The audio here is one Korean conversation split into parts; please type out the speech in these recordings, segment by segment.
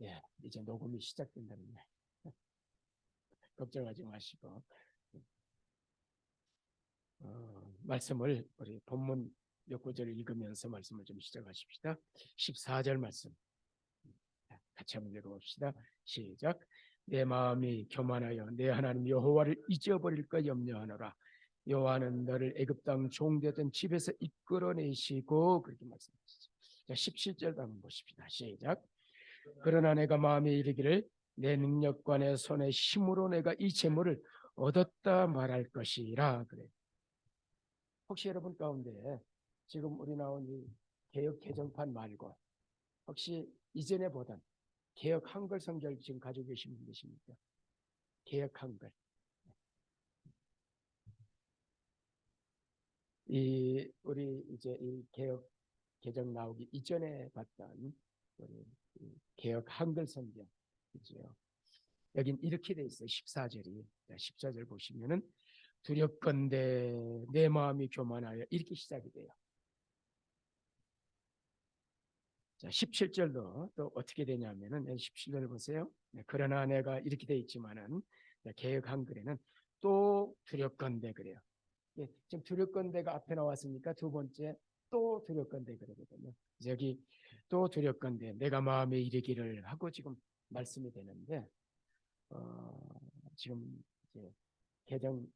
예, 이제 녹음이 시작된다는 말 걱정하지 마시고 말씀을 우리 본문 몇 구절 읽으면서 말씀을 좀 시작하십시다. 14절 말씀 같이 한번 읽어봅시다. 시작. 내 마음이 교만하여 내 하나님 여호와를 잊어버릴까 염려하노라. 여호와는 너를 애굽 땅 종되던 집에서 이끌어내시고 그렇게 말씀하시죠. 자, 17절도 한번 보십시다. 시작. 그러나 내가 마음에 이르기를 내 능력과 내 손의 힘으로 내가 이 재물을 얻었다 말할 것이라. 그래. 혹시 여러분 가운데 지금 우리 나온 이 개역 개정판 말고 혹시 이전에 보던 개역 한글 성경을 지금 가지고 계신 분 계십니까? 개역 한글. 이 우리 이제 이 개역 개정 나오기 이전에 봤던 우리 개역 한글 성경 그죠? 여긴 이렇게 돼 있어요. 14절이. 14절 보시면은 두렵건대 내 마음이 교만하여 이렇게 시작이 돼요. 자, 17절도 또 어떻게 되냐면은 17절 보세요. 그러나 내가 이렇게 돼 있지만은 개역 한글에는 또 두렵건대 그래요. 지금 두렵건대가 앞에 나왔으니까 두 번째 또 두렵건대 그러거든요. 여기 또 두렵건대 내가 마음에 이르기를 하고 지금 말씀이 되는데 지금 이제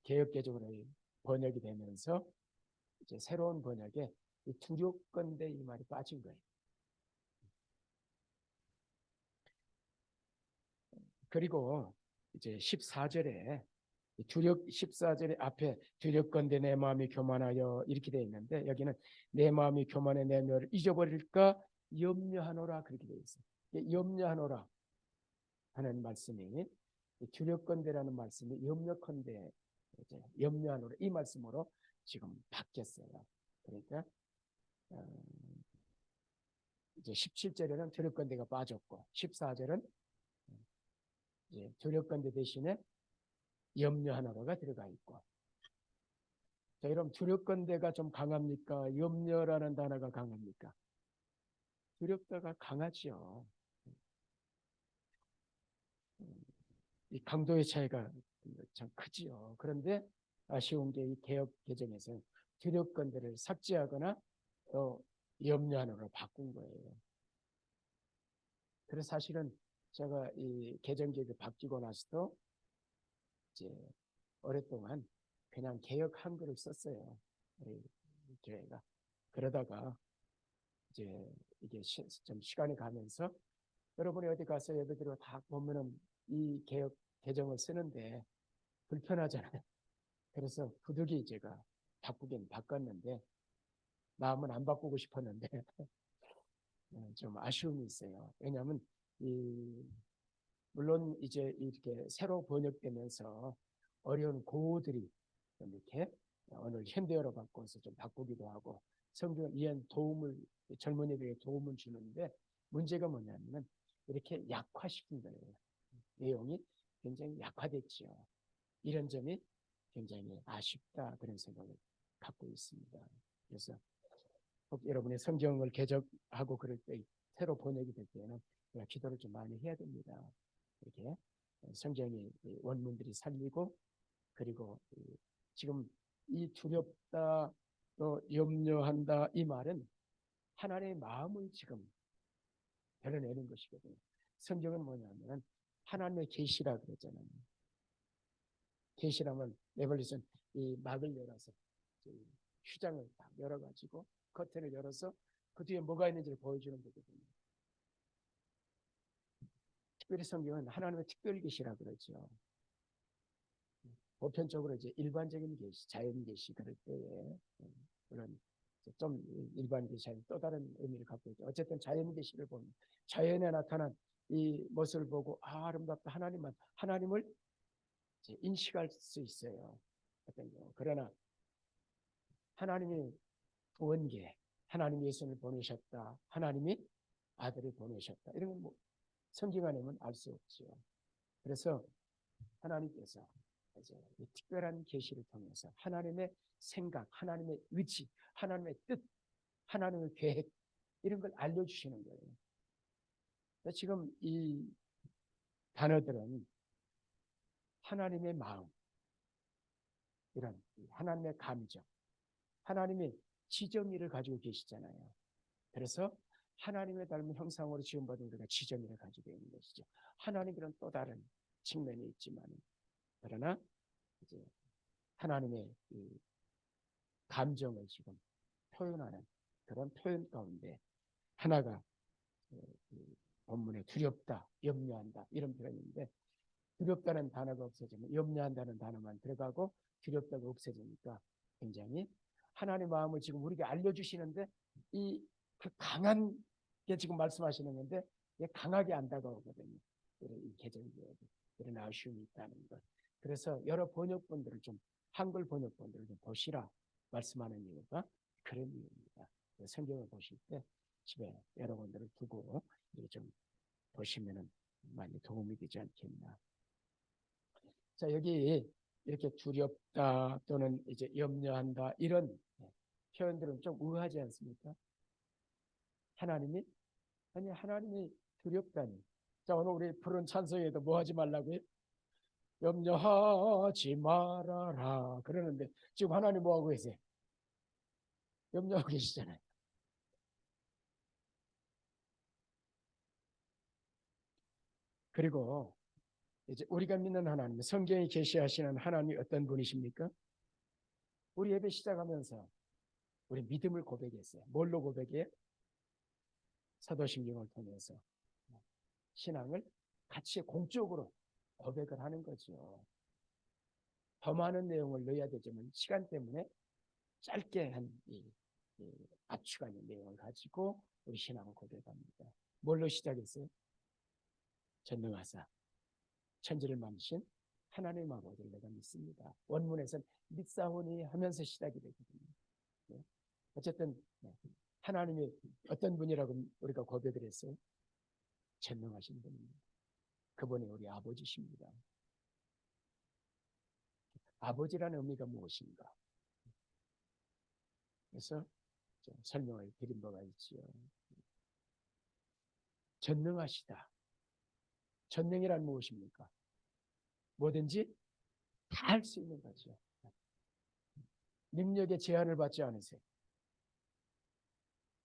개역 개정으로 번역이 되면서 이제 새로운 번역에 이 두렵건대 이 말이 빠진 거예요. 그리고 이제 14절에 14절에 앞에 두렵건대 내 마음이 교만하여 이렇게 되어 있는데 여기는 내 마음이 교만해 내 너를 잊어버릴까 염려하노라 그렇게 되어 있어요. 염려하노라 하는 말씀이 두렵건대라는 말씀이 염려컨대 염려하노라 이 말씀으로 지금 바뀌었어요. 그러니까 이제 17절에는 두렵건대가 빠졌고 14절은 이제 두렵건대 대신에 염려하노라가 들어가 있고 자, 여러분 두렵건대가 좀 강합니까? 염려라는 단어가 강합니까? 두렵다가 강하지요. 이 강도의 차이가 참 크지요. 그런데 아쉬운 게 이 개역 개정에서 두렵건대를 삭제하거나 또 염려하노로 바꾼 거예요. 그래서 사실은 제가 이 개정계획이 바뀌고 나서도 이제 오랫동안 그냥 개역 한글을 썼어요. 우리 교회가. 그러다가 이제 이게 좀 시간이 가면서 여러분이 어디 가서 예배 드리고 다 보면은 이 개역 개정을 쓰는데 불편하잖아요. 그래서 부득이 제가 바꾸긴 바꿨는데 마음은 안 바꾸고 싶었는데 좀 아쉬움이 있어요. 왜냐하면 이 물론 이제 이렇게 새로 번역되면서 어려운 고어들이 좀 이렇게 오늘 현대어로 바꿔서 좀 바꾸기도 하고 성경을 이해한 도움을 젊은이들에게 도움을 주는데 문제가 뭐냐면은 이렇게 약화시킨 거예요. 내용이 굉장히 약화됐지요. 이런 점이 굉장히 아쉽다 그런 생각을 갖고 있습니다. 그래서 꼭 여러분의 성경을 개정하고 그럴 때 새로 번역이 될 때는 기도를 좀 많이 해야 됩니다. 이렇게 성경의 원문들이 살리고 그리고 지금 이 두렵다 또 염려한다 이 말은 하나님의 마음을 지금 드러내는 것이거든요. 성경은 뭐냐면 하나님의 계시라 그랬잖아요. 계시라면 레벨리션 이 막을 열어서 휴장을 딱 열어가지고 커튼을 열어서 그 뒤에 뭐가 있는지를 보여주는 거거든요. 특별히 성경은 하나님의 특별 계시라 그러죠. 보편적으로 이제 일반적인 계시, 자연 계시 그럴 때에 물론 좀 일반 계시와는 또 다른 의미를 갖고 있죠. 어쨌든 자연 계시를 보면 자연에 나타난 이 모습을 보고 아름답다 하나님을 인식할 수 있어요. 어떤 경우. 그러나 하나님이 원계, 하나님 예수를 보내셨다. 하나님이 아들을 보내셨다. 이런 건 뭐 성경 안에는 알 수 없지요. 그래서 하나님께서 이제 이 특별한 계시를 통해서 하나님의 생각, 하나님의 의지, 하나님의 뜻, 하나님의 계획 이런 걸 알려주시는 거예요. 지금 이 단어들은 하나님의 마음, 이런 하나님의 감정, 하나님의 지정의를 가지고 계시잖아요. 그래서 하나님의 닮은 형상으로 지음받은 우리가 지정의를 가지고 있는 것이죠. 하나님이란 또 다른 측면이 있지만, 그러나 이제 하나님의 이 감정을 지금 표현하는 그런 표현 가운데 하나가 본문에 두렵다, 염려한다 이런 표현인데, 두렵다는 단어가 없어지면 염려한다는 단어만 들어가고 두렵다가 없어지니까 굉장히 하나님의 마음을 지금 우리에게 알려주시는데, 이 그 강한 게 지금 말씀하시는 건데 강하게 안 다가오거든요. 이 개정교회에 이런 아쉬움이 있다는 것. 그래서 여러 번역본들을 좀, 한글 번역본들을 좀 보시라 말씀하는 이유가 그런 이유입니다. 성경을 보실 때 집에 여러 권들을 두고 좀 보시면은 많이 도움이 되지 않겠나. 자, 여기 이렇게 두렵다 또는 이제 염려한다 이런 표현들은 좀 우아하지 않습니까? 하나님이, 아니 하나님이 두렵다니. 자, 오늘 우리 푸른 찬송에도 뭐 하지 말라고요? 염려하지 말아라 그러는데 지금 하나님 뭐 하고 계세요? 염려하고 계시잖아요. 그리고 이제 우리가 믿는 하나님, 성경이 계시하시는 하나님이 어떤 분이십니까? 우리 예배 시작하면서 우리 믿음을 고백했어요. 뭘로 고백해요? 사도신경을 통해서 신앙을 같이 공적으로 고백을 하는 거죠. 더 많은 내용을 넣어야 되지만 시간 때문에 짧게 이 압축하는 내용을 가지고 우리 신앙을 고백합니다. 뭘로 시작했어요? 전능하사 천지를 만드신 하나님 아버지를 내가 믿습니다. 원문에서는 믿사오니 하면서 시작이 되거든요. 네. 어쨌든 하나님이 어떤 분이라고 우리가 고백을 했어요? 전능하신 분입니다. 그분이 우리 아버지십니다. 아버지라는 의미가 무엇인가? 그래서 설명을 드린 바가 있지요. 전능하시다. 전능이란 무엇입니까? 뭐든지 다 할 수 있는 거죠. 능력의 제한을 받지 않으세요.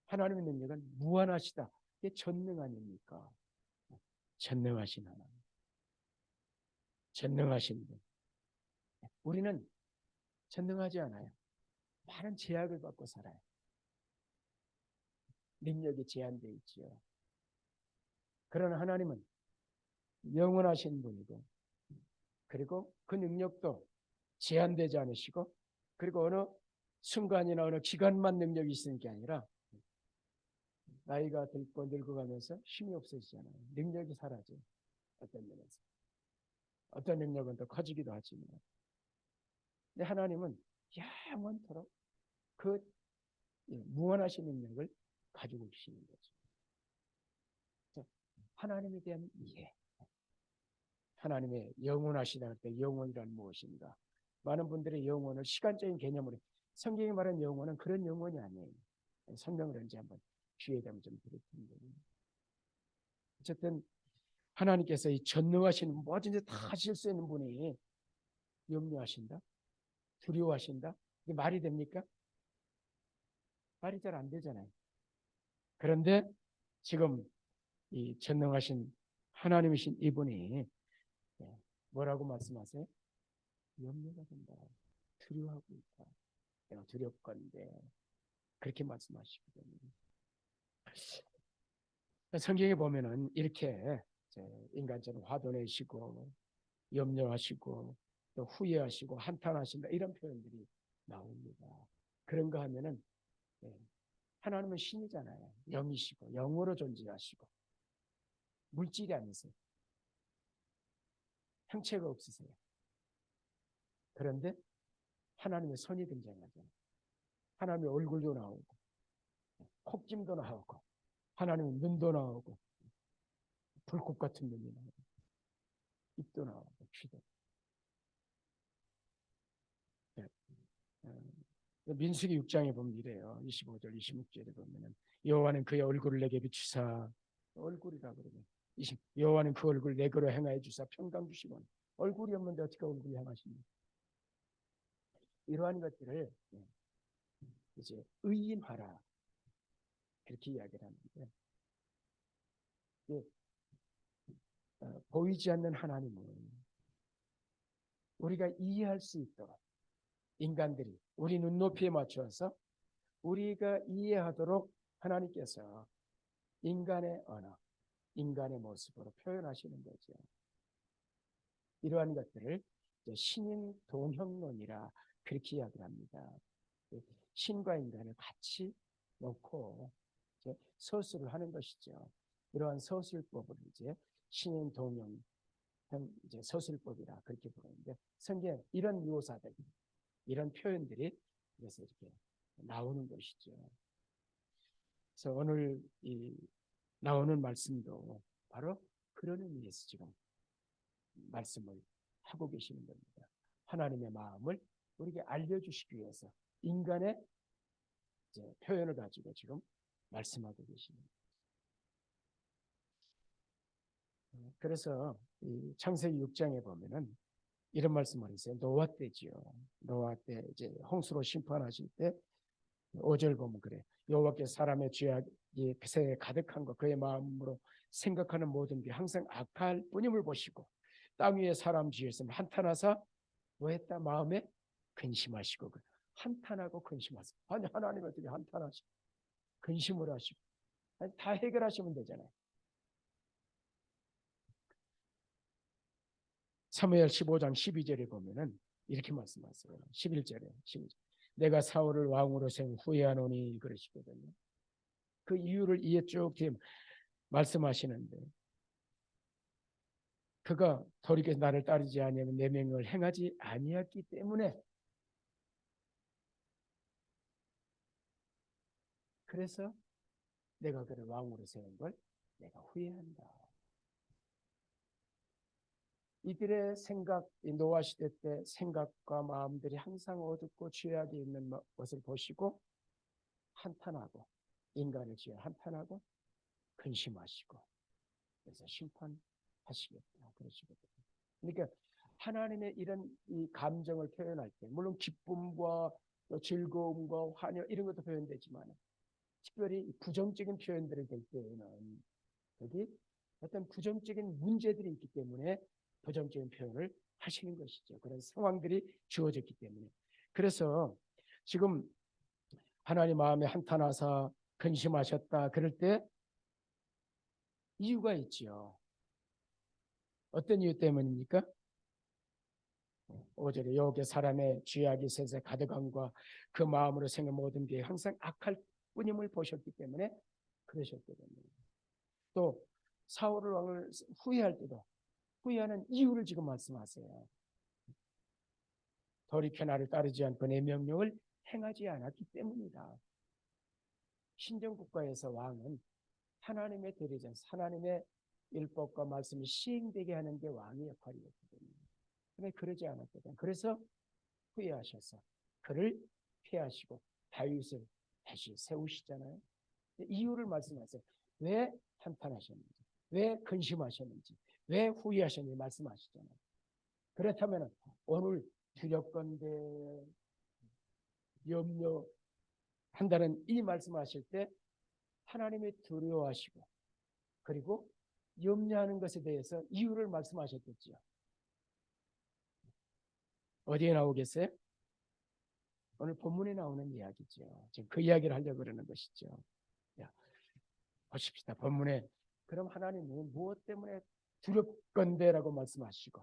하나님의 능력은 무한하시다. 이게 전능 아닙니까? 전능하신 하나님. 전능하신 분. 우리는 전능하지 않아요. 많은 제약을 받고 살아요. 능력이 제한되어 있지요. 그러나 하나님은 영원하신 분이고, 그리고 그 능력도 제한되지 않으시고, 그리고 어느 순간이나 어느 기간만 능력이 있는 게 아니라 나이가 들고 늙어가면서 힘이 없어지잖아요. 능력이 사라져요. 어떤 면에서. 어떤 능력은 더 커지기도 하지만. 근데 하나님은 영원토록 그 무한하신 능력을 가지고 계시는 거죠. 하나님에 대한 이해. 하나님의 영원하시다 할 때 영원이란 무엇인가? 많은 분들의 영혼을 시간적인 개념으로, 성경이 말하는 영혼은 그런 영혼이 아니에요. 설명을 언제 한번 기회 되면 좀 드릴 텐데. 어쨌든 하나님께서 이 전능하신 뭐든지 다 하실 수 있는 분이 염려하신다? 두려워하신다? 이게 말이 됩니까? 말이 잘 안 되잖아요. 그런데 지금 이 전능하신 하나님이신 이분이 뭐라고 말씀하세요? 염려가 된다. 두려워하고 있다. 내가 두렵건데 그렇게 말씀하시거든요. 성경에 보면은 이렇게 인간처럼 화도 내시고 염려하시고 또 후회하시고 한탄하신다 이런 표현들이 나옵니다. 그런가 하면은 하나님은 신이잖아요. 영이시고 영으로 존재하시고 물질이 아니세요. 형체가 없으세요. 그런데 하나님의 손이 등장하잖아요. 하나님의 얼굴도 나오고 콧김도 나오고 하나님의 눈도 나오고 불꽃 같은 눈이 나오고 입도 나오고 귀도. 민수기 6장에 보면 이래요. 25절 26절에 보면은 여호와는 그의 얼굴을 내게 비추사 얼굴이라 그러면 여호와는 그 얼굴 내게로 행하여 주사 평강 주시고 얼굴이 없는데 어떻게 얼굴이 행하십니까? 이러한 것들을 이제 의인화라 그렇게 이야기를 하는데 보이지 않는 하나님은 우리가 이해할 수 있도록 인간들이 우리 눈높이에 맞춰서 우리가 이해하도록 하나님께서 인간의 언어, 인간의 모습으로 표현하시는 거죠. 이러한 것들을 신인 동형론이라 그렇게 이야기를 합니다. 신과 인간을 같이 놓고 서술을 하는 것이죠. 이러한 서술법을 이제 신인 동형 이제 서술법이라 그렇게 부르는데 성경 이런 묘사들, 이런 표현들이 그래서 이렇게 나오는 것이죠. 그래서 오늘 이 나오는 말씀도 바로 그런 의미에서 지금 말씀을 하고 계시는 겁니다. 하나님의 마음을 우리에게 알려주시기 위해서 인간의 이제 표현을 가지고 지금 말씀하고 계십니다. 그래서 이 창세기 6장에 보면은 이런 말씀을 했어요. 노아 때지요. 노아 때 이제 홍수로 심판하실 때 5절 보면 그래. 여호와께서 사람의 죄악이 세에 가득한 것 그의 마음으로 생각하는 모든 게 항상 악할 뿐임을 보시고 땅 위에 사람 지으시면 한탄하사 뭐 했다? 마음에 근심하시고 한탄하고 근심하세요. 아니 하나님 어떻게 한탄하시고 근심을 하시고 아니, 다 해결하시면 되잖아요. 사무엘 15장 12절에 보면은 이렇게 말씀하세요. 11절에 내가 사울을 왕으로 세운 후회하노니 그러시거든요. 그 이유를 이에 쭉 말씀하시는데 그가 돌이켜 나를 따르지 아니하면 내 명령을 행하지 아니했기 때문에 그래서 내가 그를 왕으로 세운 걸 내가 후회한다. 이들의 생각, 노아 시대 때 생각과 마음들이 항상 어둡고 죄악이 있는 것을 보시고 한탄하고 인간을 지어 한탄하고 근심하시고 그래서 심판하시겠다 그러시거든요. 그러니까 하나님의 이런 이 감정을 표현할 때 물론 기쁨과 또 즐거움과 환영 이런 것도 표현되지만 특별히 부정적인 표현들이 될 때에는 여기 어떤 부정적인 문제들이 있기 때문에 부정적인 표현을 하시는 것이죠. 그런 상황들이 주어졌기 때문에. 그래서 지금 하나님 마음에 한탄하사 근심하셨다 그럴 때 이유가 있죠. 어떤 이유 때문입니까? 5절에 여호와께 사람의 죄악이 세세 가득함과 그 마음으로 생각 모든 게 항상 악할 뿐임을 보셨기 때문에 그러셨거든요. 또 사울 왕을 후회할 때도 후회하는 이유를 지금 말씀하세요. 돌이켜 나를 따르지 않고 내 명령을 행하지 않았기 때문이다. 신정국가에서 왕은 하나님의 대리자, 하나님의 율법과 말씀이 시행되게 하는 게 왕의 역할이었거든요. 그런데 그러지 않았거든요. 그래서 후회하셔서 그를 피하시고 다윗을 다시 세우시잖아요. 이유를 말씀하세요. 왜 한탄하셨는지, 왜 근심하셨는지, 왜 후회하셨는지 말씀하시잖아요. 그렇다면 오늘 두렵건대 염려한다는 이 말씀하실 때 하나님이 두려워하시고 그리고 염려하는 것에 대해서 이유를 말씀하셨겠죠. 어디에 나오겠어요? 오늘 본문에 나오는 이야기죠. 지금 그 이야기를 하려고 그러는 것이죠. 야, 보십시다. 본문에 그럼 하나님은 무엇 때문에 두렵건대라고 말씀하시고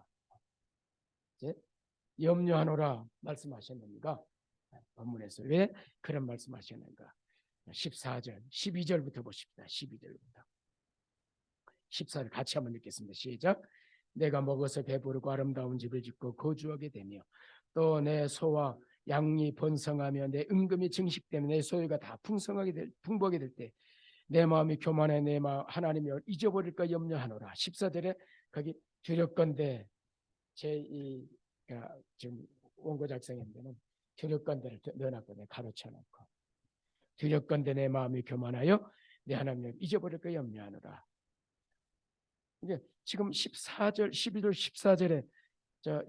이제 염려하노라 말씀하셨는가? 본문에서 왜 그런 말씀하셨는가? 14절, 12절부터 보십시다. 12절부터. 14절 같이 한번 읽겠습니다. 시작. 내가 먹어서 배부르고 아름다운 집을 짓고 거주하게 되며 또 내 소와 양이 번성하며 내 은금이 증식되며 내 소유가 다 풍부하게 될 때 내 마음이 교만해 내 마음 하나님을 잊어버릴까 염려하노라. 14절에 거기 두렵건대 제2 지금 원고 작성인데는 두렵건대를 넣어놨거든요. 가로쳐놓고 두렵건대 내 마음이 교만하여 내 하나님을 잊어버릴까 염려하노라. 이게 지금 14절, 12절, 14절에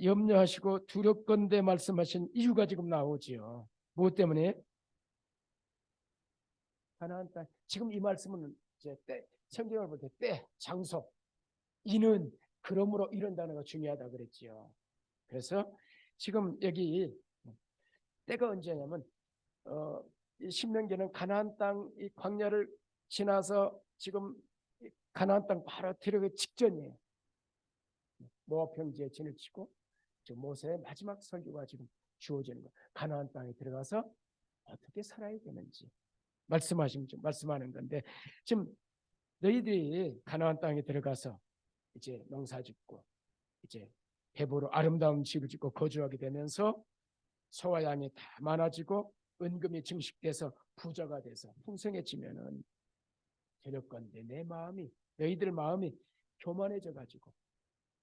염려하시고 두렵건대 말씀하신 이유가 지금 나오지요. 무엇 때문에? 가나안 땅. 지금 이 말씀은 이제 성경을 볼 때 때, 장소, 이는, 그러므로 이런 단어가 중요하다 그랬지요. 그래서 지금 여기 때가 언제냐면 이 신명기는 가나안 땅 이 광야를 지나서 지금 가나안 땅 바로 들어가기 직전이에요. 모압 평지에 진을 치고 모세의 마지막 설교가 지금 주어지는 거예요. 가나안 땅에 들어가서 어떻게 살아야 되는지 말씀하는 건데, 지금 너희들이 가나안 땅에 들어가서 이제 농사짓고 이제 배부로 아름다운 집을 짓고 거주하게 되면서 소와 양이 다 많아지고 은금이 증식돼서 부자가 돼서 풍성해지면은 저녁건데 너희들 마음이 교만해져 가지고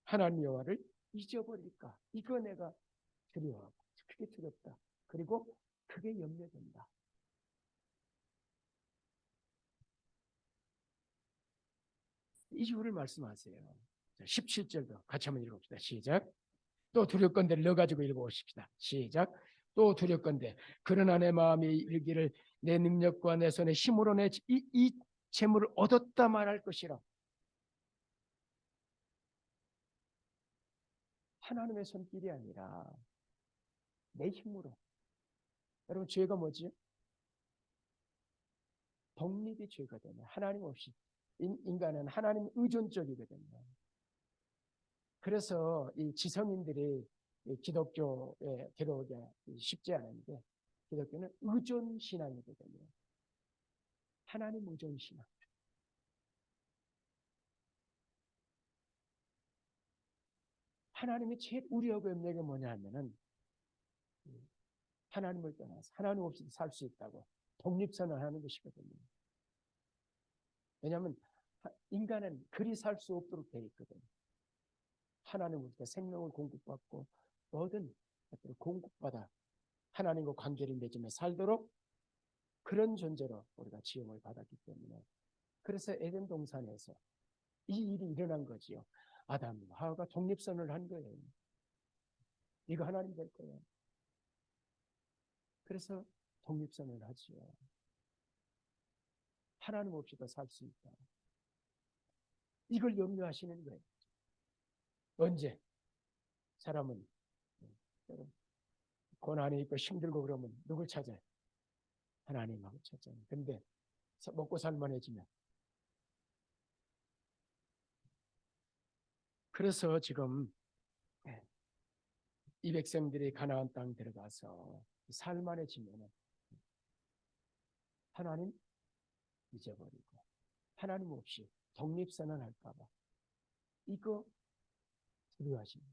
하나님 여호와를 잊어버릴까? 이거 내가 두려워하고 그게 두렵다. 그리고 그게 염려된다. 이유를 말씀하세요. 17절도 같이 한번 읽어봅시다. 시작. 또 두렵건대를 넣어가지고 읽어보십시다. 시작. 또 두렵건대 그러나 내 마음이 이르기를 내 능력과 내 손의 힘으로 이 재물을 얻었다 말할 것이라. 하나님의 손길이 아니라 내 힘으로. 여러분, 죄가 뭐지? 독립이 죄가 되면 하나님 없이 인간은 하나님 의존적이거든요. 그래서 이 지성인들이 기독교에 들어오기 쉽지 않은데, 기독교는 의존신앙이거든요. 하나님 의존신앙. 하나님이 제일 우려하고 염려가 뭐냐 하면은 하나님을 떠나서 하나님 없이도 살 수 있다고 독립선을 하는 것이거든요. 왜냐하면 인간은 그리 살 수 없도록 되어 있거든요. 하나님으로부터 생명을 공급받고 모든 것들을 공급받아 하나님과 관계를 맺으며 살도록 그런 존재로 우리가 지음을 받았기 때문에, 그래서 에덴 동산에서 이 일이 일어난 거지요. 아담과 하와가 독립선을 한 거예요. 이거 하나님 될 거예요. 그래서 독립선을 하지요. 하나님 없이도 살 수 있다. 이걸 염려하시는 거예요. 언제 사람은 고난이 있고 힘들고 그러면 누굴 찾아요? 하나님하고 찾잖아요. 근데 먹고 살만해지면. 그래서 지금 이 백성들이 가나안 땅 들어가서 살만해지면 하나님 잊어버리고 하나님 없이 독립선언할까 봐 이거 두려워하십니다.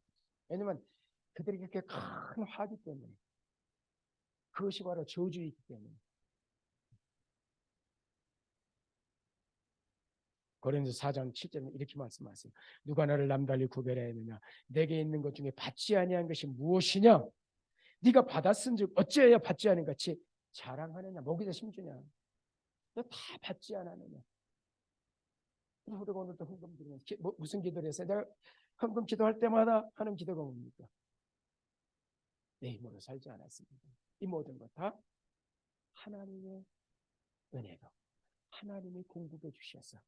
왜냐하면 그들이 그렇게 큰 화기 때문에, 그것이 바로 저주이기 때문에. 고린도서 4장 7절에 이렇게 말씀하세요. 누가 나를 남달리 구별해야 하느냐? 내게 있는 것 중에 받지 아니한 것이 무엇이냐? 네가 받았은즉 어찌하여 받지 않은 같이 자랑하느냐? 목에다 심주냐? 너 다 받지 않았느냐? 우리가 오늘도 헌금 드리면 무슨 기도를 했어요? 내가 헌금 기도할 때마다 하는 기도가 뭡니까? 내 힘으로 살지 않았습니다. 이 모든 것 다 하나님의 은혜로 하나님이 공급해 주셔서,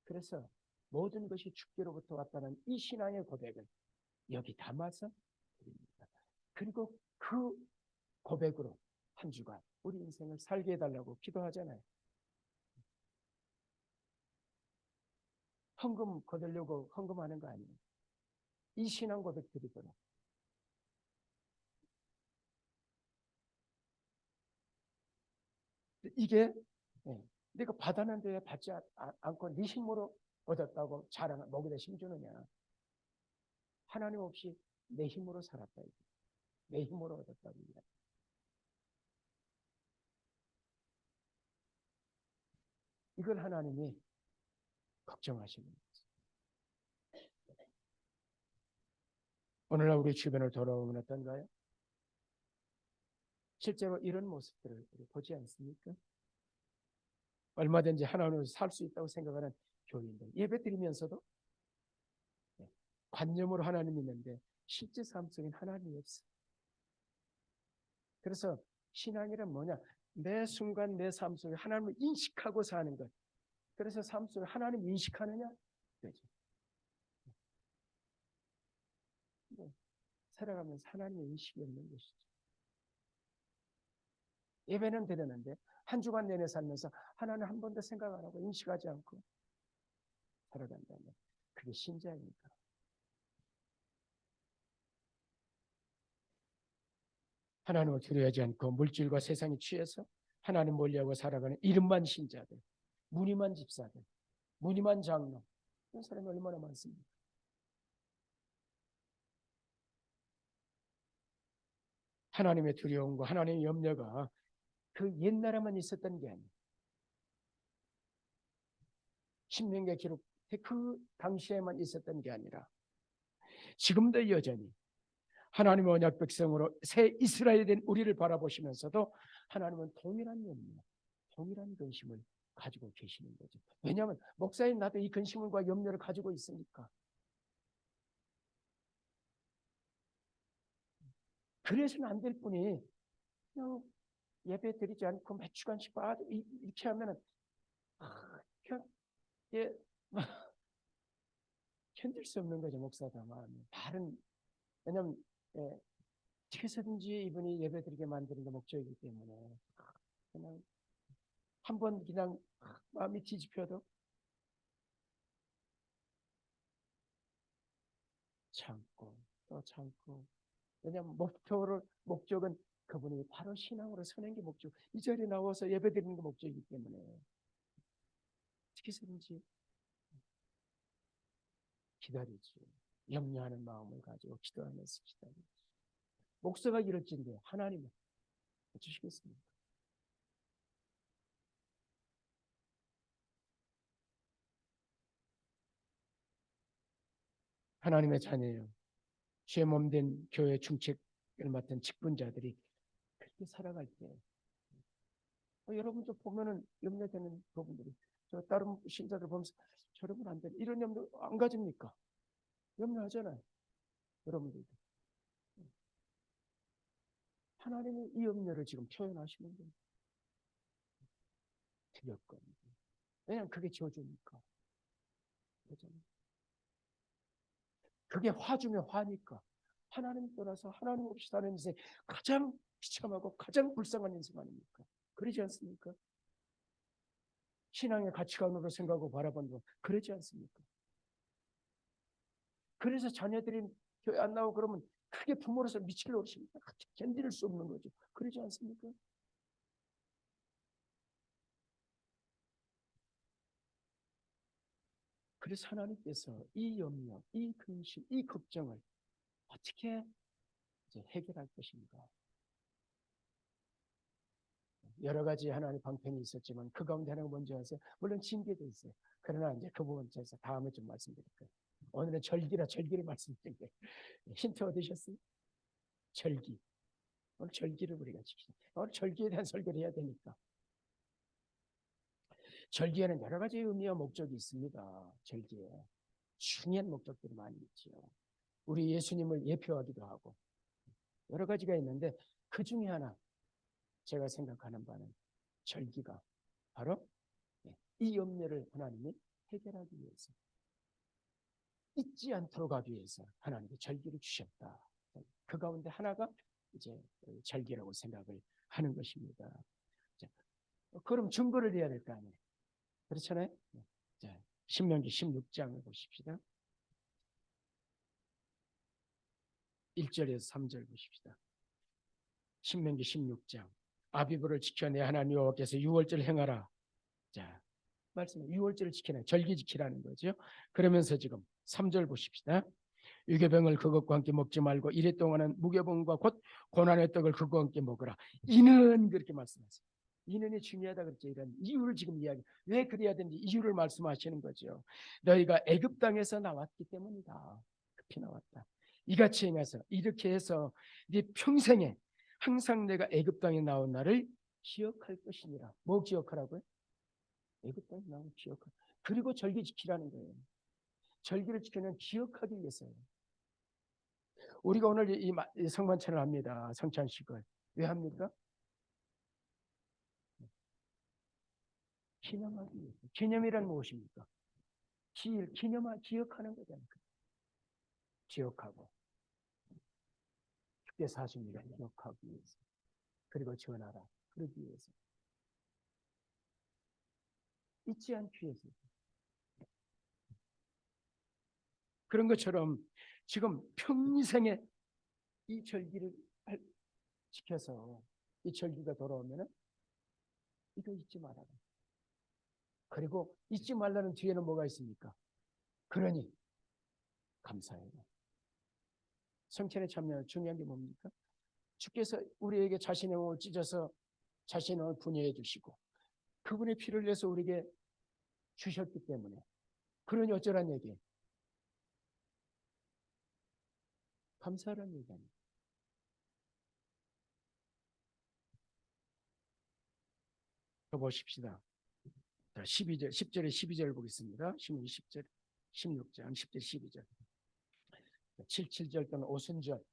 그래서 모든 것이 주께로부터 왔다는 이 신앙의 고백을 여기 담아서 드립니다. 그리고 그 고백으로 한 주간 우리 인생을 살게 해달라고 기도하잖아요. 헌금 거두려고 헌금하는 거 아니에요. 이 신앙 고백 드리도록. 이게 네가 받았는데 왜 받지 않고 네 힘으로 얻었다고 자랑, 목에다 심주느냐? 하나님 없이 내 힘으로 살았다. 내 힘으로 얻었다고. 이걸 하나님이 걱정하시는 거죠. 오늘날 우리 주변을 돌아보면 어떤가요? 실제로 이런 모습들을 보지 않습니까? 얼마든지 하나님으로 살 수 있다고 생각하는 교인들 예배 드리면서도 관념으로 하나님 있는데 실제 삶 속엔 하나님이 없어. 그래서 신앙이란 뭐냐? 매 순간 내 삶 속에 하나님을 인식하고 사는 것. 그래서 삶 속에 하나님 인식하느냐? 그렇죠. 살아가면서 하나님의 인식이 없는 것이죠. 예배는 드렸는데 한 주간 내내 살면서 하나님 한 번도 생각 안 하고 인식하지 않고 살아간다면 그게 신자입니까? 하나님을 두려워하지 않고 물질과 세상에 취해서 하나님 멀리하고 살아가는 이름만 신자들, 무늬만 집사들, 무늬만 장로, 그런 사람이 얼마나 많습니까? 하나님의 두려움과 하나님의 염려가 그 옛날에만 있었던 게 아니에요. 신명기에 기록된 그 당시에만 있었던 게 아니라 지금도 여전히 하나님의 언약 백성으로 새 이스라엘이 된 우리를 바라보시면서도 하나님은 동일한 염려, 동일한 근심을 가지고 계시는 거죠. 왜냐하면 목사님 나도 이 근심과 염려를 가지고 있으니까. 그래서는 안 될 뿐이 그냥 예배 드리지 않고 몇 주간씩 봐 이렇게 하면은 그냥 견딜 수 없는 거죠. 목사가 마음이 다른. 왜냐하면 어떻게 해서든지 이분이 예배 드리게 만드는 게 목적이기 때문에 그냥 한번 그냥 마음이 뒤집혀도 참고 또 참고. 왜냐하면 목적은 그분이 바로 신앙으로 서는 게 목적. 이 자리에 나와서 예배 드리는 게 목적이기 때문에 어떻게 해서든지 기다리지. 염려하는 마음을 가지고 기도하면서 기다리지. 목사가 이럴진데 하나님은 해주시겠습니까? 하나님의 자녀예요. 죄 몸된 교회 중책을 맡은 직분자들이 그렇게 살아갈 때 여러분도 보면은 염려되는 부분들이 저 다른 신자들 보면서 저러면 안 돼. 이런 염려 안 가집니까? 염려하잖아요. 여러분들도. 하나님이 이 염려를 지금 표현하시는 거예요. 드렸거든요. 왜냐하면 그게 저주니까. 그렇잖아요. 그게 화주면 화니까. 하나님 떠나서 하나님 없이 사는 인생 가장 비참하고 가장 불쌍한 인생 아닙니까? 그러지 않습니까? 신앙의 가치관으로 생각하고 바라보는 거 그러지 않습니까? 그래서 자녀들이 교회 안 나오고 그러면 크게 부모로서 미칠 노릇입니다. 견딜 수 없는 거죠. 그러지 않습니까? 그래서 하나님께서 이 염려, 이 근심, 이 걱정을 어떻게 이제 해결할 것인가? 여러 가지 하나님의 방편이 있었지만 그 가운데 하나가 뭔지 아세요? 물론 징계도 있어요. 그러나 이제 그 부분 제가 다음에 좀 말씀드릴 거예요. 오늘은 절기를 말씀드릴게요. 힌트 얻으셨어요? 절기. 오늘 절기를 우리가 지키자. 오늘 절기에 대한 설교를 해야 되니까. 절기에는 여러 가지 의미와 목적이 있습니다. 절기에 중요한 목적들이 많이 있죠. 우리 예수님을 예표하기도 하고 여러 가지가 있는데 그 중에 하나 제가 생각하는 바는 절기가 바로 이 염려를 하나님이 해결하기 위해서 잊지 않도록 하기 위해서 하나님이 절기를 주셨다. 그 가운데 하나가 이제 절기라고 생각을 하는 것입니다. 자, 그럼 증거를 내야 될 거 아니에요. 그렇잖아요. 자, 신명기 16장을 보십시다. 1절에서 3절 보십시다. 신명기 16장. 아비브를 지켜 내 하나님 여호와께서 유월절 행하라. 자, 말씀은 유월절을 지키라. 절기 지키라는 거죠. 그러면서 지금 3절 보십시다. 유교병을 그것과 함께 먹지 말고 이래 동안은 무교병과 곧 고난의 떡을 그것과 함께 먹으라. 이는 그렇게 말씀하세요. 이는이 중요하다 그랬죠. 이런 이유를 지금 이야기. 왜 그래야 되는지 이유를 말씀하시는 거죠. 너희가 애굽 땅에서 나왔기 때문이다. 급히 나왔다. 이같이 행해서 이렇게 해서 네 평생에 항상 내가 애굽 땅에 나온 날을 기억할 것이니라. 뭐 기억하라고요? 애굽 땅에 나온 기억할. 그리고 절기 지키라는 거예요. 절기를 지키는 기억하기 위해서요. 우리가 오늘 이 성만찬을 합니다. 성찬식을. 왜 합니까? 기념하기 위해서. 기념이란 무엇입니까? 기억하는 거잖아요. 기억하고. 주께서 하신 일을 기억하기 위해서. 그리고 전하라. 그러기 위해서. 잊지 않기 위해서. 그런 것처럼 지금 평생에 이 절기를 지켜서 이 절기가 돌아오면 이거 잊지 말아라. 그리고 잊지 말라는 뒤에는 뭐가 있습니까? 그러니 감사해요. 성찬에 참여할 중요한 게 뭡니까? 주께서 우리에게 자신의 몸을 찢어서 자신의 몸을 분해해 주시고 그분의 피를 내서 우리에게 주셨기 때문에 그러니 어쩌란 얘기예요? 감사하라는 얘기 아니에요. 더 보십시다. 12절, 10절에 12절 보겠습니다. 10절, 16장, 10절, 12절. 7절 또는 오순절,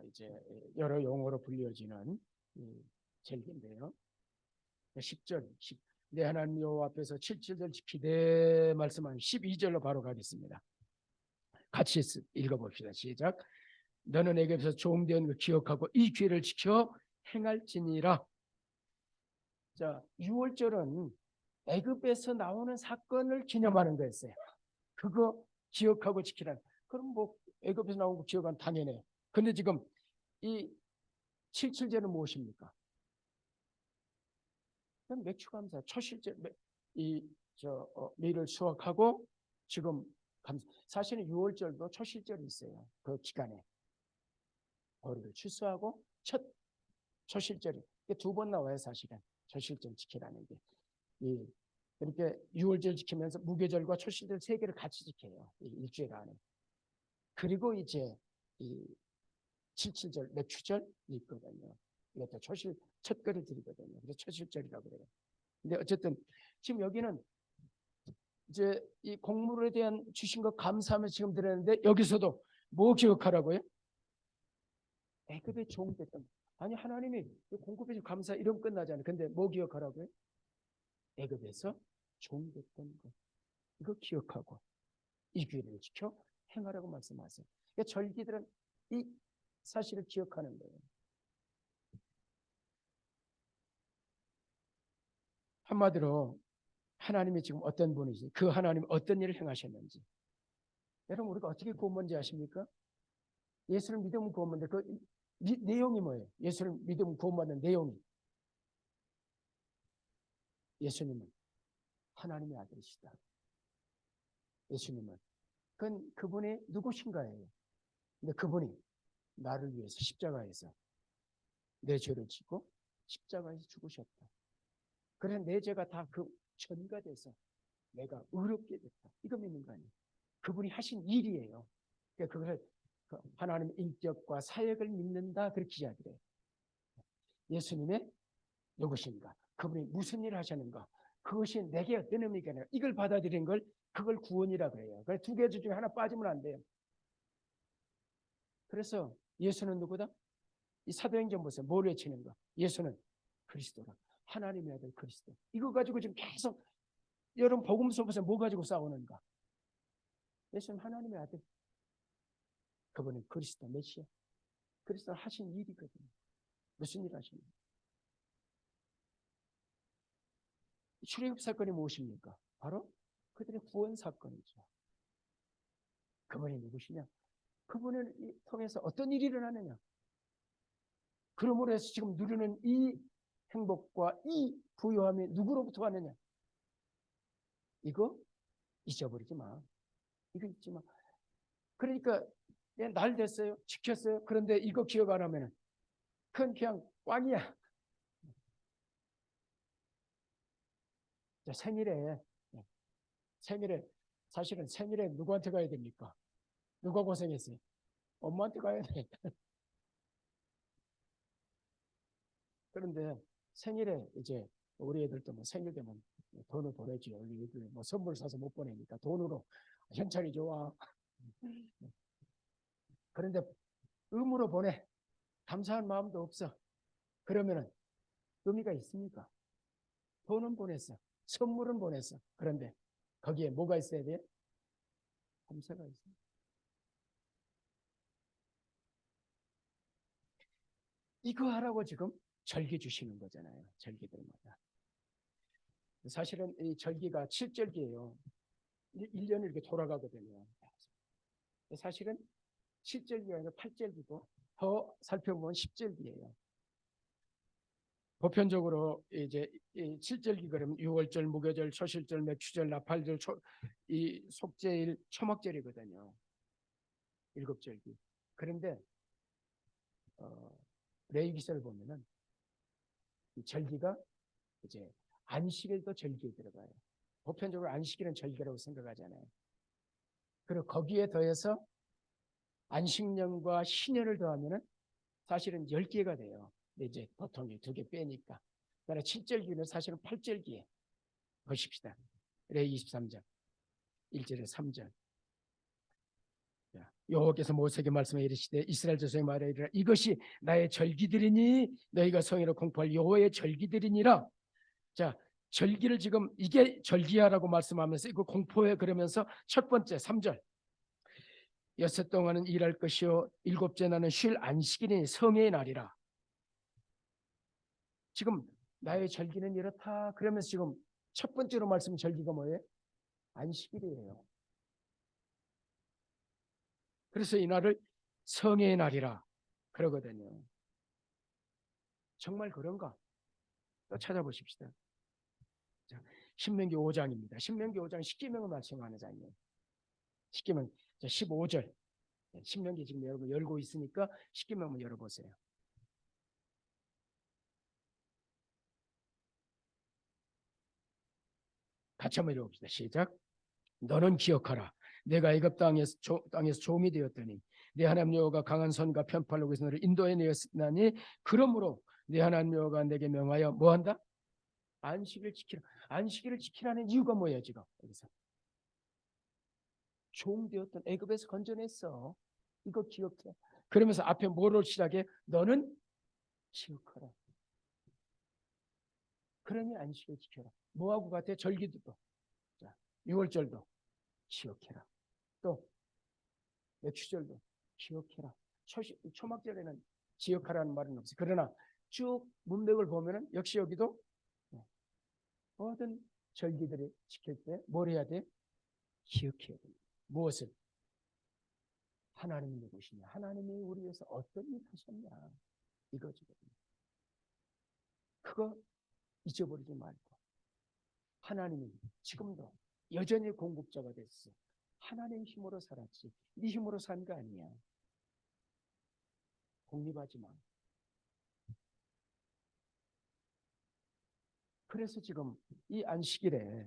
이제 여러 용어로 불려지는 절기인데요. 10절, 내 하나님 여호와 앞에서 7절 지키되 말씀하는 12절로 바로 가겠습니다. 같이 읽어봅시다. 시작. 너는 애굽에서 종되은 걸 기억하고 이 기회를 지켜 행할지니라. 자, 6월절은 애굽에서 나오는 사건을 기념하는 거였어요. 그거 기억하고 지키라는. 그럼 뭐 애굽에서 나온 거 기억하면 당연해요. 근데 지금 이 7절은 무엇입니까? 맥추감사, 초실절, 밀을 수확하고 지금 사실은 6월절도 초실절이 있어요. 그 기간에 보리를 추수하고 첫 초실절이 두 번 나와요. 사실은 초실절 지키라는 게. 이렇게 6월절 지키면서 무교절과 초실절 세 개를 같이 지켜요. 일주일 안에. 그리고 이제 이 7.7절 맥추절이 있거든요. 이것도 첫거를 드리거든요. 그래서 초실절이라고 그래요. 근데 어쨌든 지금 여기는 이제 이 곡물에 대한 주신 것 감사하면서 지금 드렸는데 여기서도 뭐 기억하라고요? 애굽의 종됐던. 아니 하나님이 공급해 주신 감사 이러면 끝나잖아요. 근데 뭐 기억하라고요? 애굽에서 종됐던 것. 이거 기억하고 이 규례를 지켜 행하라고 말씀하세요. 그러니까 절기들은 이 사실을 기억하는 거예요. 한마디로 하나님이 지금 어떤 분이지, 그 하나님 어떤 일을 행하셨는지. 여러분 우리가 어떻게 구원받는지 아십니까? 예수를 믿으면 구원받는데 그 내용이 뭐예요? 예수를 믿으면 구원받는 내용이. 예수님은 하나님의 아들이시다. 예수님은 그분이 누구신가예요? 근데 그분이 나를 위해서 십자가에서 내 죄를 지고 십자가에서 죽으셨다. 그래서 내 죄가 다 그 전가돼서 내가 의롭게 됐다. 이거 믿는 거 아니에요. 그분이 하신 일이에요. 그러니까 그걸 하나님의 인격과 사역을 믿는다. 그렇게 이야기를 해요. 예수님의 누구신가? 그분이 무슨 일을 하셨는가? 그것이 내게 어떤 의미가 있나? 이걸 받아들인 걸 그걸 구원이라고 해요. 그래서 두 가지 중에 하나 빠지면 안 돼요. 그래서 예수는 누구다? 이 사도행전 보세요. 뭘 외치는가? 예수는 그리스도라. 하나님의 아들 그리스도. 이거 가지고 지금 계속 여러분 복음서 보세요. 뭐 가지고 싸우는가? 예수는 하나님의 아들. 그분은 그리스도 메시아. 그리스도 하신 일이거든요. 무슨 일 하십니까? 출애굽 사건이 무엇입니까? 바로 그들의 구원 사건이죠. 그분이 누구시냐? 그분을 통해서 어떤 일이 일어나느냐? 그러므로 해서 지금 누리는 이 행복과 이 부유함이 누구로부터 왔느냐? 이거 잊어버리지 마. 이거 잊지 마. 그러니까 날 됐어요. 지켰어요. 그런데 이거 기억 안 하면은 그건 그냥 꽝이야. 생일에 사실은 생일에 누구한테 가야 됩니까? 누가 고생했어요? 엄마한테 가야 돼. 그런데 생일에 이제 우리 애들도 뭐 생일 되면 돈을 보내지요. 우리 애들 뭐 선물 사서 못 보내니까 돈으로 현찰이 좋아. 그런데 음으로 보내. 감사한 마음도 없어. 그러면은 의미가 있습니까? 돈은 보냈어. 선물은 보냈어. 그런데 거기에 뭐가 있어야 돼? 감사가 있어. 이거 하라고 지금 절기 주시는 거잖아요. 절기들마다. 사실은 이 절기가 7절기예요. 1년이 이렇게 돌아가거든요. 사실은 7절기가 아니라 8절기고 더 살펴보면 10절기예요. 보편적으로 이제 7절기 그러면 6월절, 무교절, 초실절, 맥추절, 나팔절, 이 속죄일, 초막절이거든요. 7절기. 그런데 레위기서를 보면은 이 절기가 이제 안식일도 절기에 들어가요. 보편적으로 안식일은 절기라고 생각하잖아요. 그리고 거기에 더해서 안식년과 신년을 더하면은 사실은 10개가 돼요. 근데 이제 보통 2개 빼니까. 그러나 7절기는 사실은 8절기에 보십시다. 레위 23장 1절에 3절. 여호와께서 모세에게 말씀해 이르시되 이스라엘 자손의 말에 이르라 이것이 나의 절기들이니 너희가 성회로 공포할 여호와의 절기들이니라. 자, 절기를 지금 이게 절기야라고 말씀하면서 이거 공포해 그러면서 첫 번째 3절 여섯 동안은 일할 것이요 일곱째 날은 쉴 안식일이니 성회의 날이라. 지금 나의 절기는 이렇다 그러면서 지금 첫 번째로 말씀 절기가 뭐예요? 안식일이에요. 그래서 이 날을 성회의 날이라 그러거든요. 정말 그런가? 또 찾아보십시다. 자, 신명기 5장입니다. 신명기 5장 십계명을 말씀하는 장이에요. 십계명 15절. 신명기 지금 여러분 열고 있으니까 십계명 한번 열어보세요. 같이 한번 읽어봅시다. 시작. 너는 기억하라. 내가 애굽 땅에서 종이 되었더니 내 하나님 여호와가 강한 손과 편팔로 그래서 너를 인도해 내었나니 그러므로 내 하나님 여호와가 내게 명하여 뭐한다? 안식일을 지키라. 안식일을 지키라는 이유가 뭐예요 지금 여기서? 종 되었던 애굽에서 건져냈어. 이거 기억해. 그러면서 앞에 뭐를 시작해? 너는 기억하라. 그러니 안식을 지켜라. 뭐하고 같아? 절기도. 자, 6월절도 기억해라. 또 맥주절도 기억해라. 초막절에는 기억하라는 말은 없어요. 그러나 쭉 문맥을 보면은 역시 여기도 모든 절기들을 지킬 때 뭘 해야 돼? 기억해야 됩니다. 무엇을? 하나님이 누구시냐? 하나님이 우리 위해서 어떤 일 하셨냐? 이거지거든요. 그거 잊어버리지 말고 하나님이 지금도 여전히 공급자가 됐어. 하나님 힘으로 살았지. 네 힘으로 산 거 아니야. 독립하지 마. 그래서 지금 이 안식일에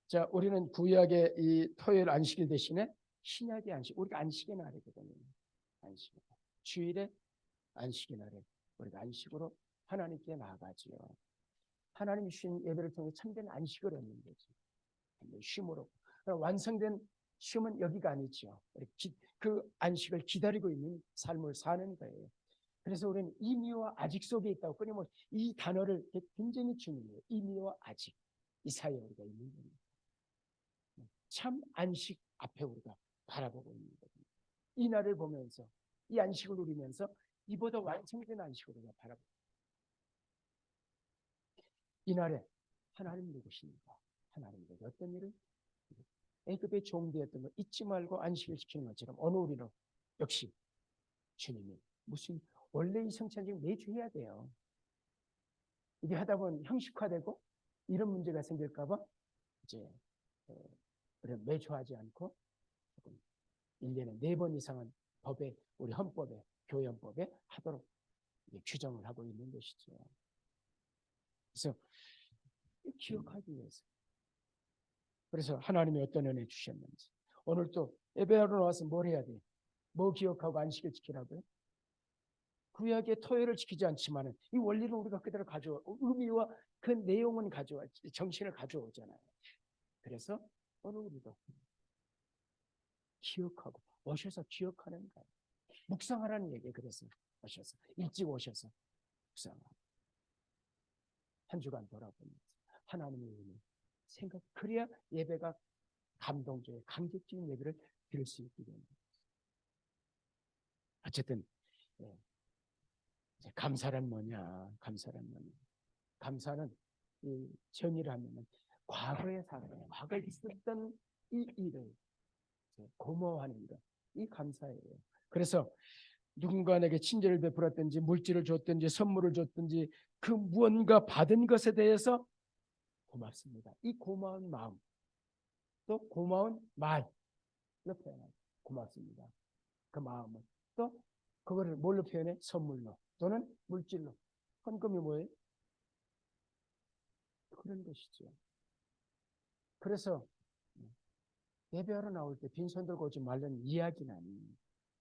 자 우리는 구약의 이 토요일 안식일 대신에 신약의 안식, 우리가 안식의 날이거든요. 안식 주일에 안식의 날에 우리가 안식으로 하나님께 나아가지요. 하나님이 주신 예배를 통해 참된 안식을 얻는 거지. 쉼으로 완성된 쉼은 여기가 아니죠. 그 안식을 기다리고 있는 삶을 사는 거예요. 그래서 우리는 이미와 아직 속에 있다고 끊임없이 이 단어를 굉장히 중요해요. 이미와 아직 이 사이에 우리가 있는 겁니다. 참 안식 앞에 우리가 바라보고 있는 거거든요. 이 날을 보면서 이 안식을 누리면서 이보다 완성된 안식을 우리가 바라보고 이 날에 하나님 누구십니까? 하나님께 어떤 일을 애굽의 종되었던 거 잊지 말고 안식을 지키는 것처럼 오늘 우리는 역시 주님이 무슨 원래 이 성찬식 매주 해야 돼요. 이게 하다 보면 형식화되고 이런 문제가 생길까봐 이제 매주 하지 않고 1년에 4번 이상은 법에 우리 헌법에 교회 헌법에 하도록 규정을 하고 있는 것이죠. 그래서 기억하기 위해서. 그래서 하나님이 어떤 은혜 주셨는지 오늘 또 예배하러 나와서 뭘 해야 돼? 뭐 기억하고 안식을 지키라고요? 구약의 토요를 지키지 않지만은 이 원리를 우리가 그대로 가져와 의미와 그 내용은 가져와 정신을 가져오잖아요. 그래서 오늘 우리도 기억하고 오셔서 기억하는 거예요. 묵상하라는 얘기예요. 그래서 오셔서 일찍 오셔서 묵상하고 한 주간 돌아보면서 하나님의 은혜 생각 그래야 예배가 감동적인 감격적인 예배를 드릴 수 있게 됩니다. 어쨌든 감사란 뭐냐? 감사란 뭐냐? 감사는 이 정의를 하면은 과거의 사건, 과거에 있었던 이 일을 고마워하는 것, 이 감사예요. 그래서 누군가 내게 친절을 베풀었든지 물질을 줬든지 선물을 줬든지 그 무언가 받은 것에 대해서 고맙습니다. 이 고마운 마음, 또 고마운 말로 표현하죠. 고맙습니다. 그 마음은 또 그거를 뭘로 표현해? 선물로 또는 물질로. 헌금이 뭐예요? 그런 것이죠. 그래서 예배하러 나올 때 빈손 들고 오지 말라는 이야기는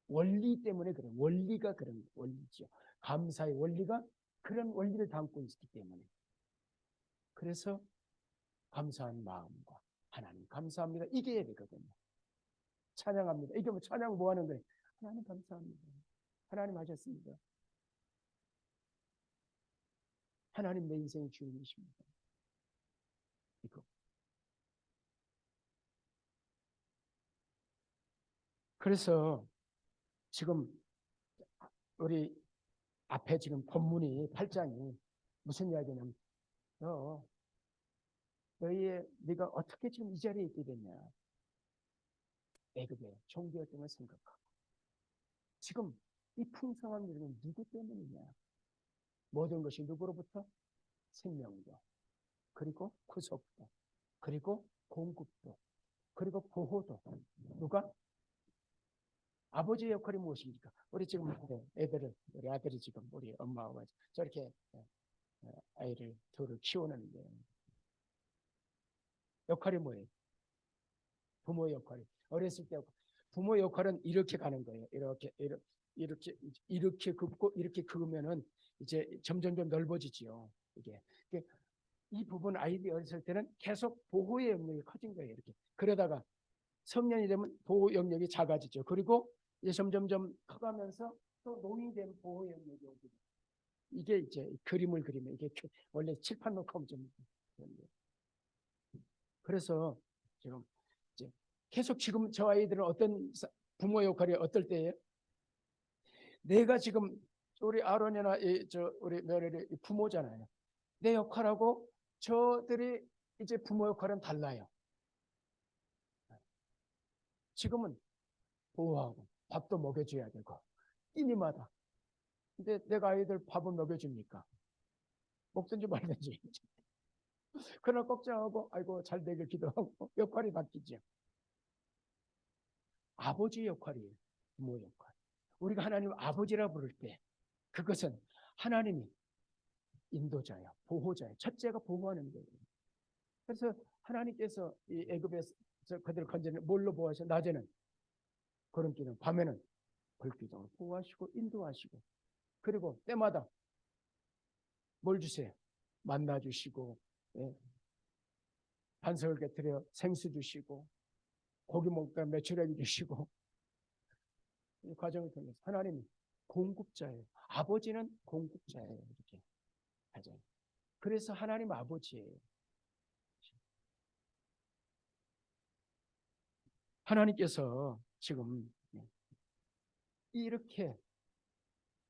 원리 때문에 그래. 원리가 그런 원리죠. 감사의 원리가 그런 원리를 담고 있기 때문에. 그래서 감사한 마음과 하나님 감사합니다. 이게 예배거든요. 찬양합니다. 이게 뭐 찬양 뭐 하는 거예요? 하나님 감사합니다. 하나님 하셨습니다. 하나님 내 인생의 주인이십니다. 이거. 그래서 지금 우리 앞에 지금 본문이 8장이 무슨 이야기냐면 네가 어떻게 지금 이 자리에 있게 됐냐. 애굽의 종교였던 생각하고 지금 이 풍성한 일은 누구 때문이냐. 모든 것이 누구로부터? 생명도 그리고 구속도 그리고 공급도 그리고 보호도 누가? 아버지의 역할이 무엇입니까? 우리 지금 우리 아들이 지금 우리 엄마와 저렇게 아이를 둘을 키우는데 역할이 뭐예요? 부모의 역할이. 어렸을 때 부모의 역할은 이렇게 가는 거예요. 이렇게 긋고 이렇게 그으면은 이제 점점 넓어지지요. 이게 이 부분 아이들이 어렸을 때는 계속 보호의 영역이 커진 거예요. 이렇게 그러다가 성년이 되면 보호 영역이 작아지죠. 그리고 이제 점점점 커가면서 또 노인이 되면 보호 영역이 오고 이게 이제 그림을 그리면 이게 원래 칠판 놓고 하면 좀 그래서 지금 이제 계속 지금 저 아이들은 어떤 부모 역할이 어떨 때예요? 내가 지금 우리 아론이나 우리 며느리 부모잖아요. 내 역할하고 저들이 이제 부모 역할은 달라요. 지금은 보호하고 밥도 먹여줘야 되고 끼니마다. 근데 내가 아이들 밥을 먹여줍니까? 먹든지 말든지. 그날 걱정하고 아이고 잘 되길 기도하고 역할이 바뀌죠. 아버지 역할이에요. 부모 역할. 우리가 하나님 아버지라 부를 때 그것은 하나님이 인도자야, 보호자야. 첫째가 보호하는 거예요. 그래서 하나님께서 이 애굽에서 그들을 건져내 뭘로 보호하셔? 낮에는 구름기둥, 밤에는 불기둥을 보호하시고 인도하시고 그리고 때마다 뭘 주세요? 만나 주시고 반석을 곁들여 생수 주시고 고기 먹다 메추라기 주시고 이 과정을 통해서 하나님이 공급자예요. 아버지는 공급자예요. 이렇게 하죠. 그래서 하나님 아버지예요. 하나님께서 지금 이렇게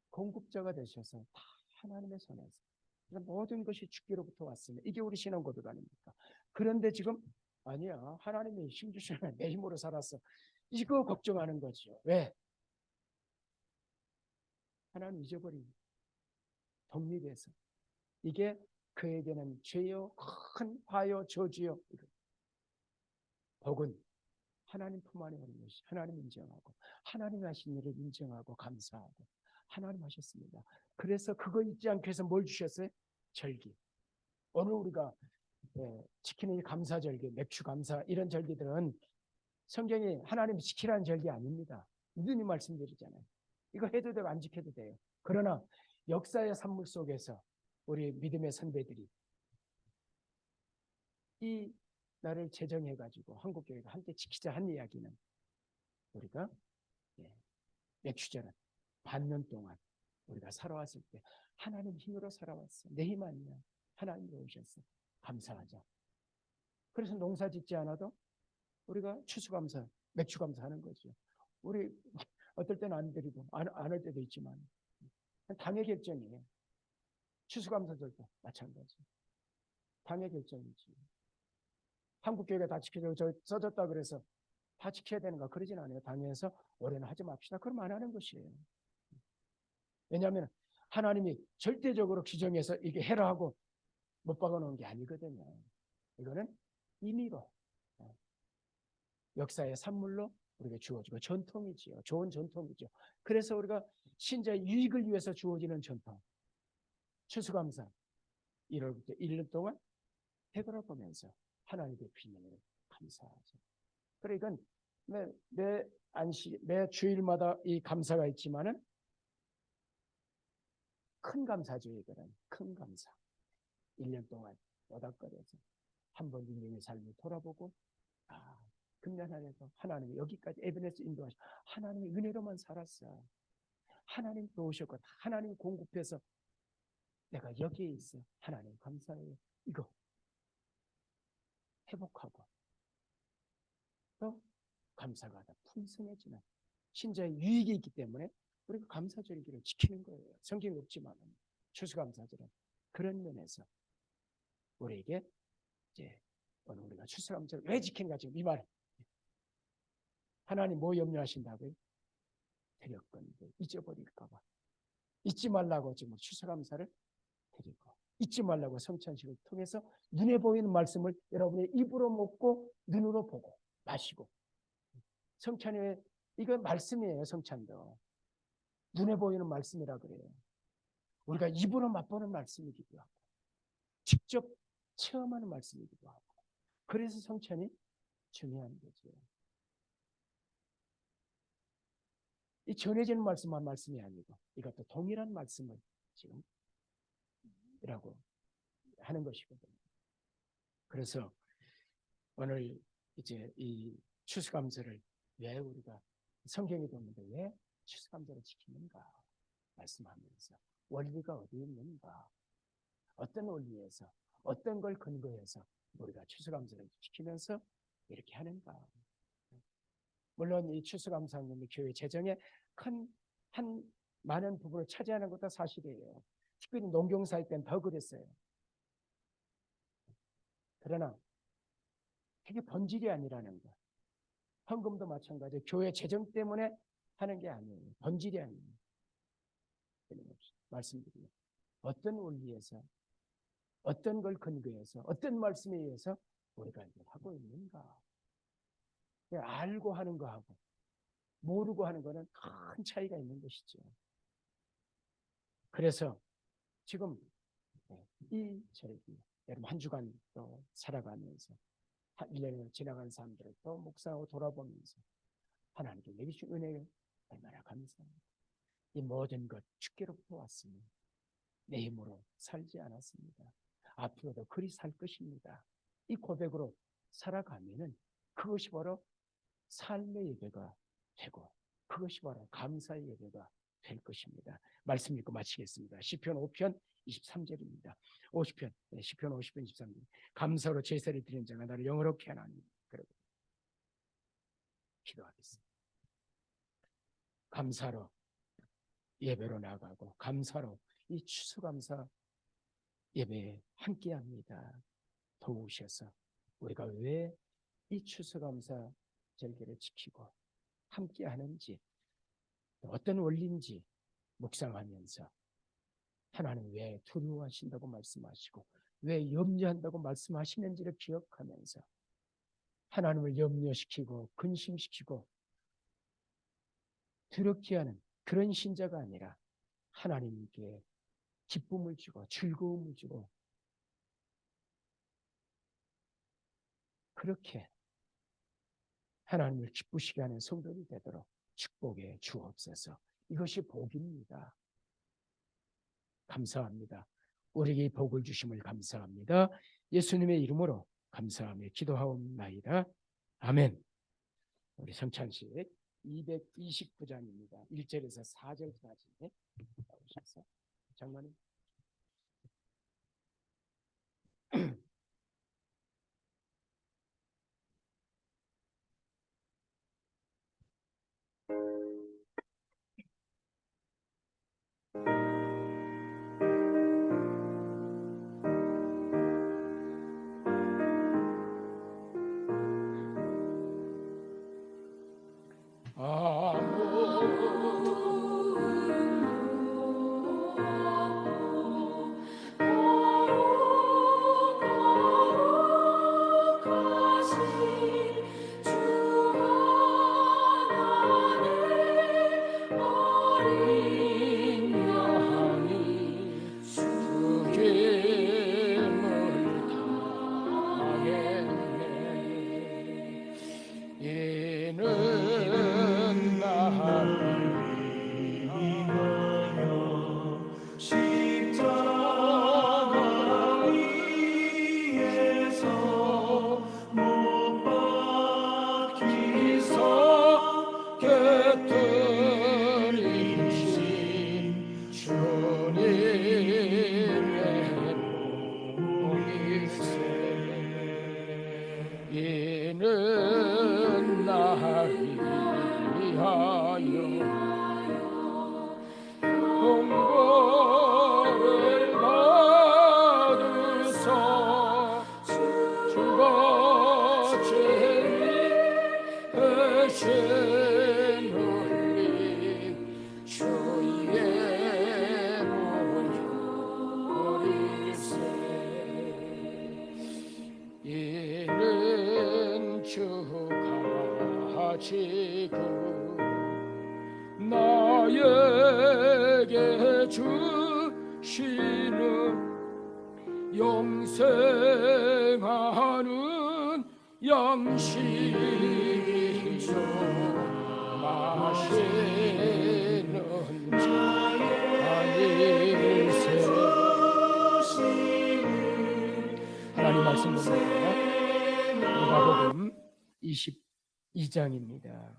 공급자가 되셔서 다 하나님의 손에서 모든 것이 주께로부터 왔으면 이게 우리 신앙 고백 아닙니까? 그런데 지금 아니야. 하나님이 힘 주시면 내 힘으로 살았어. 이거 걱정하는 거죠. 왜? 하나님 잊어버린 독립해서 이게 그에게는 죄요 큰 화요 저주요. 복은 하나님 품 안에 오는 것이 하나님 인정하고 하나님 하신 일을 인정하고 감사하고 하나님 하셨습니다. 그래서 그거 잊지 않기 위해서 뭘 주셨어요? 절기. 오늘 우리가 지키는 감사절기, 맥주 감사 이런 절기들은 성경이 하나님 지키라는 절기 아닙니다. 믿음이 말씀드리잖아요. 이거 해도 되고 안 지켜도 돼요. 그러나 역사의 산물 속에서 우리 믿음의 선배들이 이 나를 제정해가지고 한국교회가 함께 지키자 한 이야기는 우리가 몇 주전은 반년 동안 우리가 살아왔을 때 하나님 힘으로 살아왔어. 내 힘 아니야. 하나님이 오셨어. 감사하자. 그래서 농사 짓지 않아도 우리가 추수감사, 맥추감사하는 거죠. 우리 어떨 때는 안 드리고 안 할 때도 있지만 당의 결정이에요. 추수감사절도 마찬가지. 당의 결정이지. 한국교회가 다 지켜져 써졌다 그래서 다 지켜야 되는가 그러진 않아요. 당에서 올해는 하지 맙시다. 그럼 안 하는 것이에요. 왜냐하면 하나님이 절대적으로 규정해서 이게 해라 하고 못 박아놓은 게 아니거든요. 이거는 임의로 역사의 산물로 우리가 주어지고 전통이지요. 좋은 전통이죠. 그래서 우리가 신자의 유익을 위해서 주어지는 전통. 추수감사 1월부터 1년 동안 되돌아보면서 하나님의 비밀을 감사하죠. 그러니까 매 주일마다 이 감사가 있지만은 큰 감사죠. 이거는 큰 감사. 1년 동안 오닥거려서 한번 인생의 삶을 돌아보고 금년 한 해도 하나님이 여기까지 에베네스 인도하시고 하나님의 은혜로만 살았어. 하나님 도우셨고 하나님 공급해서 내가 여기에 있어. 하나님 감사해요. 이거 회복하고 또 감사가 더 풍성해지는 신자의 유익이 있기 때문에 우리가 감사절기를 지키는 거예요. 성경이 없지만 추수감사절은 그런 면에서 우리에게 이제 오늘 우리가 추수감사를 왜 지키는가 지금 이 말. 하나님 뭐 염려하신다고요? 드렸건데 잊어버릴까봐 잊지 말라고 지금 추수감사를 드리고 잊지 말라고 성찬식을 통해서 눈에 보이는 말씀을 여러분의 입으로 먹고 눈으로 보고 마시고 성찬에 이거 말씀이에요. 성찬도 눈에 보이는 말씀이라 그래요. 우리가 입으로 맛보는 말씀이기도 하고 직접 체험하는 말씀이기도 하고 그래서 성찬이 중요한 거죠. 이 전해지는 말씀만 말씀이 아니고 이것도 동일한 말씀을 지금 이라고 하는 것이거든요. 그래서 오늘 이제 이 추수감사를 왜 우리가 성경에 보는데 왜 추수감사를 지키는가 말씀하면서 원리가 어디 있는가 어떤 원리에서 어떤 걸 근거해서 우리가 추수감사를 지키면서 이렇게 하는가. 물론 이 추수감사는 교회 재정에 한 많은 부분을 차지하는 것도 사실이에요. 특별히 농경사일 땐 더 그랬어요. 그러나 그게 본질이 아니라는 거. 헌금도 마찬가지예요. 교회 재정 때문에 하는 게 아니에요. 본질이 아니에요. 말씀드리면 어떤 원리에서 어떤 걸 근거해서 어떤 말씀에 의해서 우리가 이제 하고 있는가. 알고 하는 거하고 모르고 하는 거는 큰 차이가 있는 것이죠. 그래서 지금 이 절기 여러분 한 주간 또 살아가면서 1년을 지나간 사람들을 또 묵상하고 돌아보면서 하나님께 내리신 은혜에 얼마나 감사합니다. 이 모든 것 주께로부터 왔으니 내 힘으로 살지 않았습니다. 앞으로도 그리 살 것입니다. 이 고백으로 살아가면은 그것이 바로 삶의 예배가 되고 그것이 바로 감사의 예배가 될 것입니다. 말씀 읽고 마치겠습니다. 시편 5편 23절입니다. 50편, 시편 50편 23절. 감사로 제사를 드리는 자가 나를 영화롭게 하나니. 그리고 기도하겠습니다. 감사로 예배로 나가고 감사로 이 추수감사 예배에 함께합니다. 도우셔서 우리가 왜 이 추수감사 절기를 지키고 함께하는지 어떤 원리인지 묵상하면서 하나님 왜 두려워하신다고 말씀하시고 왜 염려한다고 말씀하시는지를 기억하면서 하나님을 염려시키고 근심시키고 두렵게 하는 그런 신자가 아니라 하나님께 기쁨을 주고 즐거움을 주고 그렇게 하나님을 기쁘시게 하는 성도들이 되도록 축복해 주옵소서. 이것이 복입니다. 감사합니다. 우리에게 복을 주심을 감사합니다. 예수님의 이름으로 감사하며 기도하옵나이다. 아멘. 우리 성찬식 229장입니다. 1절에서 4절까지 나오셔서 장로님. 이는 나를 위하여 공고를 받으사 주가 죄하신 흘린 주의 이는 주가 지금 나에게 주시는 영생하는 양식이요 마시는 자일세. 하나님 말씀 봅니다. 누가복음 22장입니다.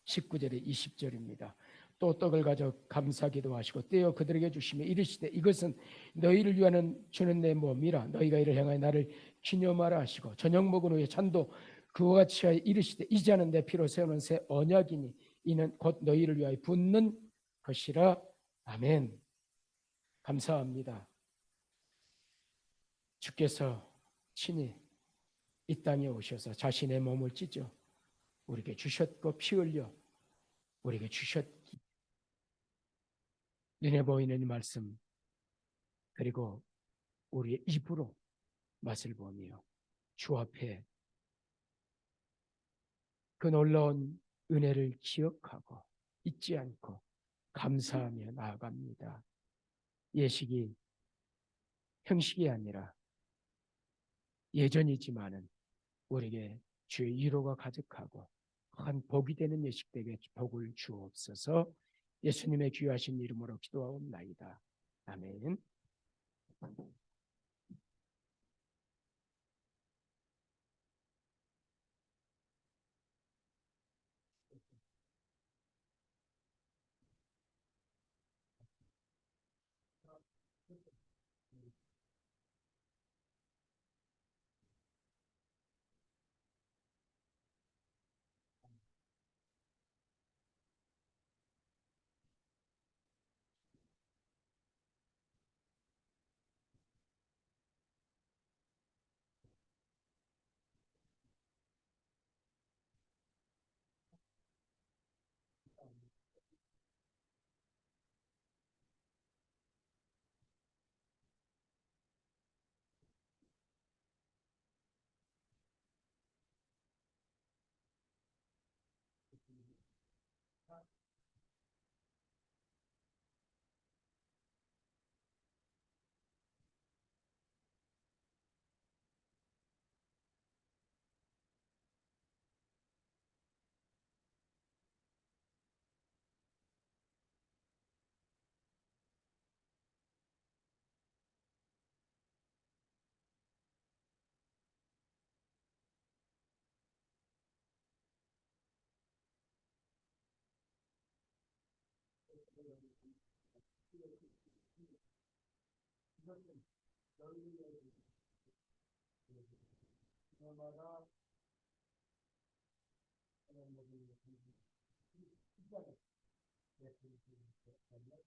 19절에 20절입니다. 또 떡을 가져 감사기도 하시고 떼어 그들에게 주시며 이르시되 이것은 너희를 위하여 주는 내 몸이라. 너희가 이를 행하여 나를 기념하라 하시고 저녁 먹은 후에 잔도 그와 같이 하여 이르시되 이 잔은 내 피로 세우는 새 언약이니 이는 곧 너희를 위하여 붓는 것이라. 아멘. 감사합니다. 주께서 친히 이 땅에 오셔서 자신의 몸을 찢어 우리에게 주셨고 피 흘려 우리에게 주셨기. 눈에 보이는 이 말씀 그리고 우리의 입으로 맛을 보며 주 앞에 그 놀라운 은혜를 기억하고 잊지 않고 감사하며 나아갑니다. 예식이 형식이 아니라 예전이지만은 우리에게 주의 위로가 가득하고 한 복이 되는 예식되게 복을 주옵소서. 예수님의 귀하신 이름으로 기도하옵나이다. 아멘. 이것은 너희의 그마다 하나님의 시간에 예수님을 만나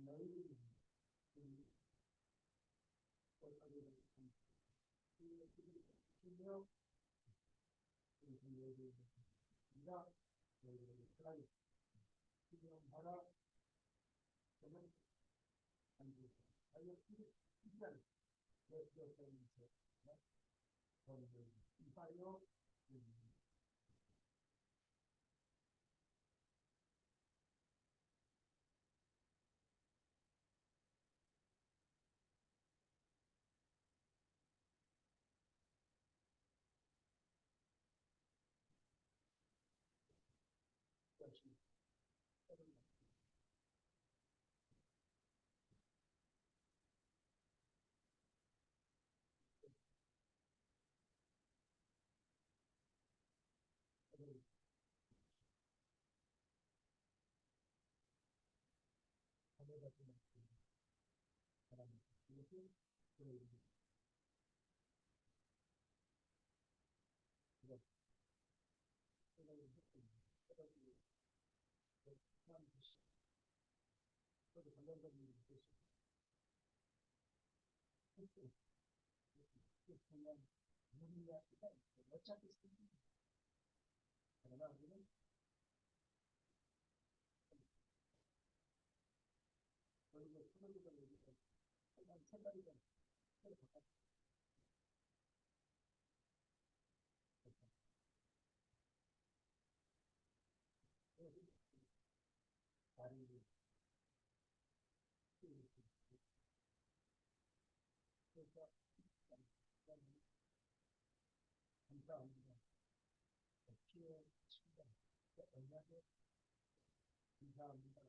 너희들이 시며 너희들이 우리가 너희들이 사랑이 시명하라 저는 안주 아예 시간 예수님께서 저희를 이하여 어차피 그러나 우리는 저희가 소설보다 한 생각이 좀 다른 그래서 감사합니다. 피해 친구 언약에 감사합니다.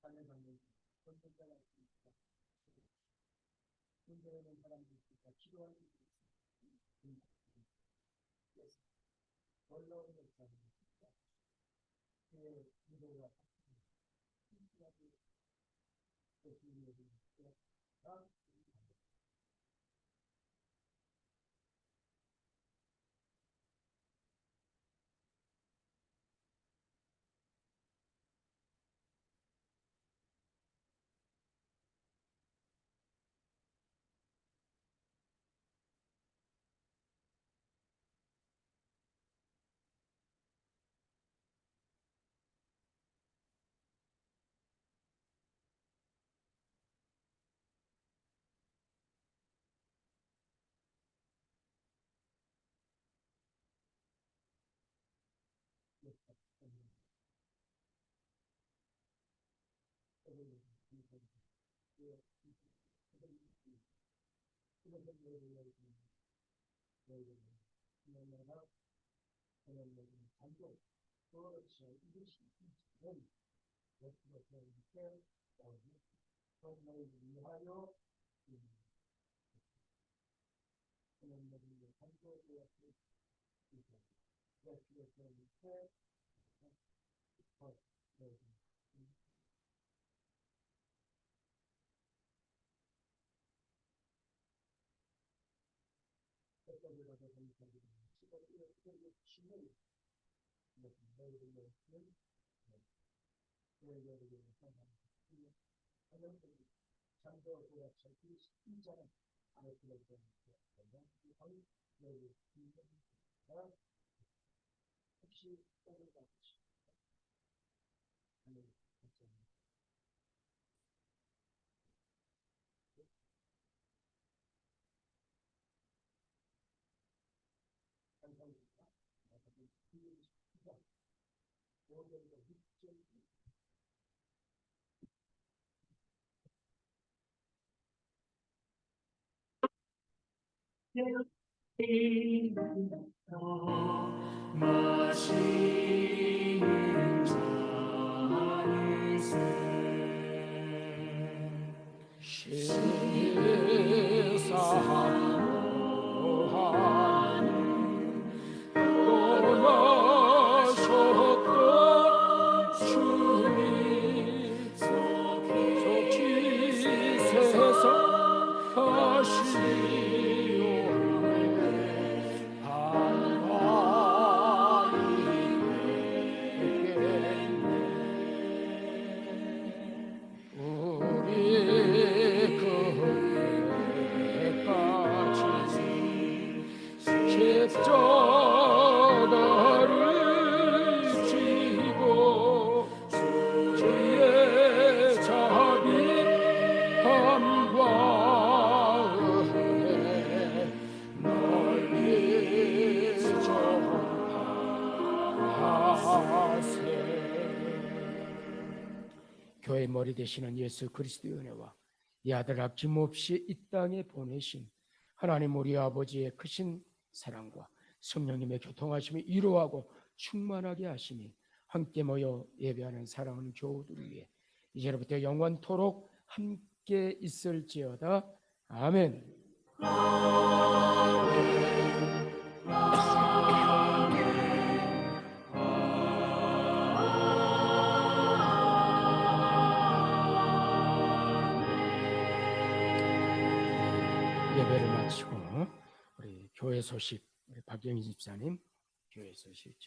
하늘하늘 손들자가 있습니다. 손들는 사람들이 있습니다. 기도하는 분이 있습니다. 놀라운 역사를 있습니다. 그의 기도가 신기하게 예수님의 다 단독 그렇죠. 이것이 이는 예수님께 성령을 위하여 하나님의 단독의 예수님께 혹시 마시는 자일세 시사하는 떠나셨던 주님 속히 세상 교회 머리 되시는 예수 그리스도의 은혜와 이 아들 아낌없이 이 땅에 보내신 하나님 우리 아버지의 크신 사랑과 성령님의 교통하심이 위로하고 충만하게 하심이 함께 모여 예배하는 사랑하는 교우들을 위해 이제부터 영원토록 함께 있을지어다. 아멘. 예배를 마치고 우리 교회 소식, 우리 박영희 집사님 교회 소식